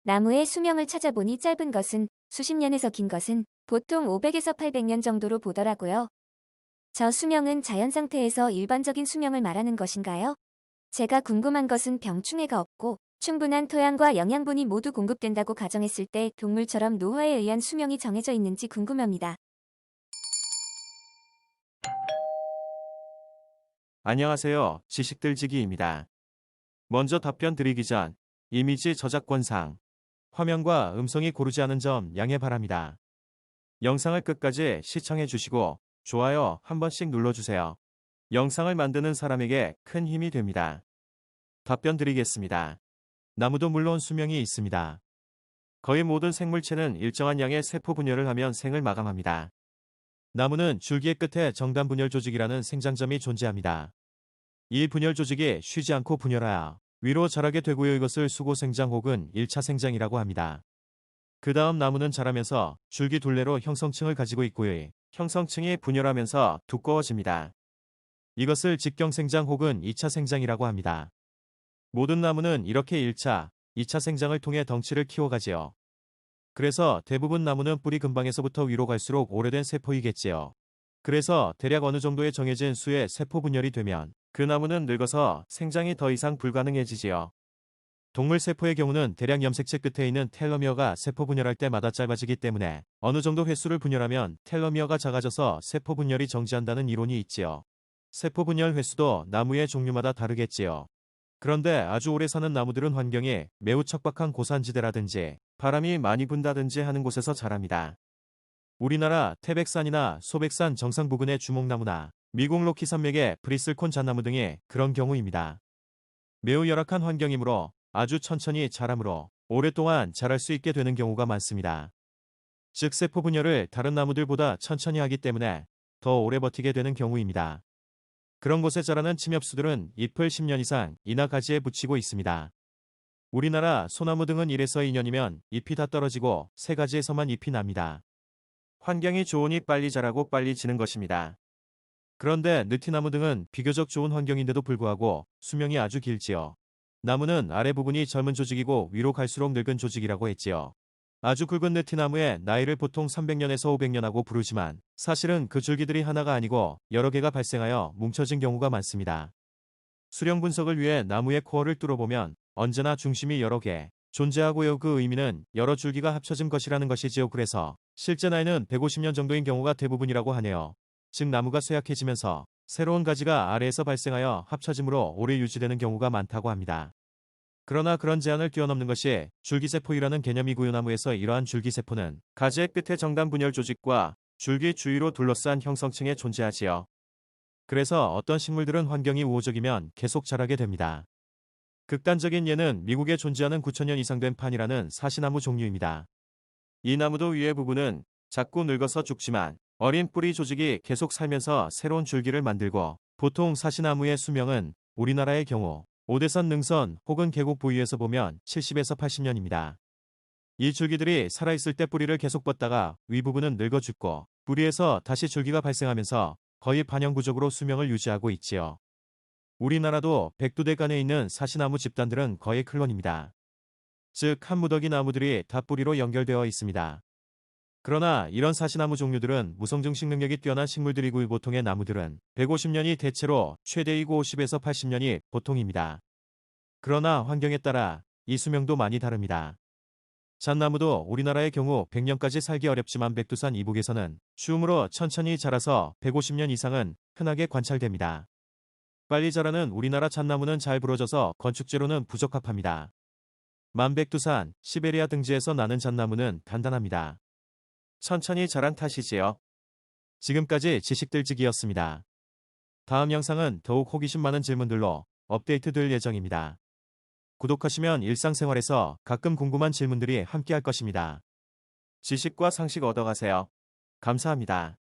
나무의 수명을 찾아보니 짧은 것은 수십 년에서 긴 것은 보통 500에서 800년 정도로 보더라고요. 저 수명은 자연 상태에서 일반적인 수명을 말하는 것인가요? 제가 궁금한 것은 병충해가 없고 충분한 토양과 영양분이 모두 공급된다고 가정했을 때 동물처럼 노화에 의한 수명이 정해져 있는지 궁금합니다. 안녕하세요. 지식들지기입니다. 먼저 답변 드리기 전 이미지 저작권상 화면과 음성이 고르지 않은 점 양해 바랍니다. 영상을 끝까지 시청해 주시고 좋아요 한 번씩 눌러주세요. 영상을 만드는 사람에게 큰 힘이 됩니다. 답변 드리겠습니다. 나무도 물론 수명이 있습니다. 거의 모든 생물체는 일정한 양의 세포 분열을 하면 생을 마감합니다. 나무는 줄기의 끝에 정단 분열 조직이라는 생장점이 존재합니다. 이 분열 조직이 쉬지 않고 분열하여 위로 자라게 되고요. 이것을 수고 생장 혹은 1차 생장이라고 합니다. 그 다음 나무는 자라면서 줄기 둘레로 형성층을 가지고 있고요. 형성층이 분열하면서 두꺼워집니다. 이것을 직경생장 혹은 2차 생장이라고 합니다. 모든 나무는 이렇게 1차, 2차 생장을 통해 덩치를 키워가지요. 그래서 대부분 나무는 뿌리 근방에서부터 위로 갈수록 오래된 세포이겠지요. 그래서 대략 어느 정도의 정해진 수의 세포 분열이 되면 그 나무는 늙어서 생장이 더 이상 불가능해지지요. 동물 세포의 경우는 대략 염색체 끝에 있는 텔로미어가 세포 분열할 때마다 짧아지기 때문에 어느 정도 횟수를 분열하면 텔로미어가 작아져서 세포 분열이 정지한다는 이론이 있지요. 세포 분열 횟수도 나무의 종류마다 다르겠지요. 그런데 아주 오래 사는 나무들은 환경이 매우 척박한 고산지대라든지 바람이 많이 분다든지 하는 곳에서 자랍니다. 우리나라 태백산이나 소백산 정상 부근의 주목나무나 미국 로키 산맥의 브리슬콘 잣나무 등이 그런 경우입니다. 매우 열악한 환경이므로 아주 천천히 자라므로 오랫동안 자랄 수 있게 되는 경우가 많습니다. 즉 세포 분열을 다른 나무들보다 천천히 하기 때문에 더 오래 버티게 되는 경우입니다. 그런 곳에 자라는 침엽수들은 잎을 10년 이상 이나 가지에 붙이고 있습니다. 우리나라 소나무 등은 1에서 2년이면 잎이 다 떨어지고 세 가지에서만 잎이 납니다. 환경이 좋으니 빨리 자라고 빨리 지는 것입니다. 그런데 느티나무 등은 비교적 좋은 환경인데도 불구하고 수명이 아주 길지요. 나무는 아래 부분이 젊은 조직이고 위로 갈수록 늙은 조직이라고 했지요. 아주 굵은 느티나무의 나이를 보통 300년에서 500년하고 부르지만 사실은 그 줄기들이 하나가 아니고 여러 개가 발생하여 뭉쳐진 경우가 많습니다. 수령 분석을 위해 나무의 코어를 뚫어보면 언제나 중심이 여러 개 존재하고요. 그 의미는 여러 줄기가 합쳐진 것이라는 것이지요. 그래서 실제 나이는 150년 정도인 경우가 대부분이라고 하네요. 즉 나무가 쇠약해지면서 새로운 가지가 아래에서 발생하여 합쳐짐으로 오래 유지되는 경우가 많다고 합니다. 그러나 그런 제한을 뛰어넘는 것이 줄기세포이라는 개념이고요. 나무에서 이러한 줄기세포는 가지의 끝에 정단 분열 조직과 줄기 주위로 둘러싼 형성층에 존재하지요. 그래서 어떤 식물들은 환경이 우호적이면 계속 자라게 됩니다. 극단적인 예는 미국에 존재하는 9천년 이상 된 판이라는 사시나무 종류입니다. 이 나무도 위의 부분은 자꾸 늙어서 죽지만 어린 뿌리 조직이 계속 살면서 새로운 줄기를 만들고 보통 사시나무의 수명은 우리나라의 경우 오대산 능선 혹은 계곡 부위에서 보면 70에서 80년입니다. 이 줄기들이 살아있을 때 뿌리를 계속 뻗다가 윗부분은 늙어 죽고 뿌리에서 다시 줄기가 발생하면서 거의 반영구적으로 수명을 유지하고 있지요. 우리나라도 백두대간에 있는 사시나무 집단들은 거의 클론입니다. 즉 한 무더기 나무들이 다 뿌리로 연결되어 있습니다. 그러나 이런 사시나무 종류들은 무성증식 능력이 뛰어난 식물들이고 보통의 나무들은 150년이 대체로 최대이고 50에서 80년이 보통입니다. 그러나 환경에 따라 이 수명도 많이 다릅니다. 잣나무도 우리나라의 경우 100년까지 살기 어렵지만 백두산 이북에서는 추움으로 천천히 자라서 150년 이상은 흔하게 관찰됩니다. 빨리 자라는 우리나라 잣나무는 잘 부러져서 건축재로는 부적합합니다. 만백두산, 시베리아 등지에서 나는 잣나무는 단단합니다. 천천히 자란 탓이지요. 지금까지 지식들지기였습니다. 다음 영상은 더욱 호기심 많은 질문들로 업데이트될 예정입니다. 구독하시면 일상생활에서 가끔 궁금한 질문들이 함께할 것입니다. 지식과 상식 얻어가세요. 감사합니다.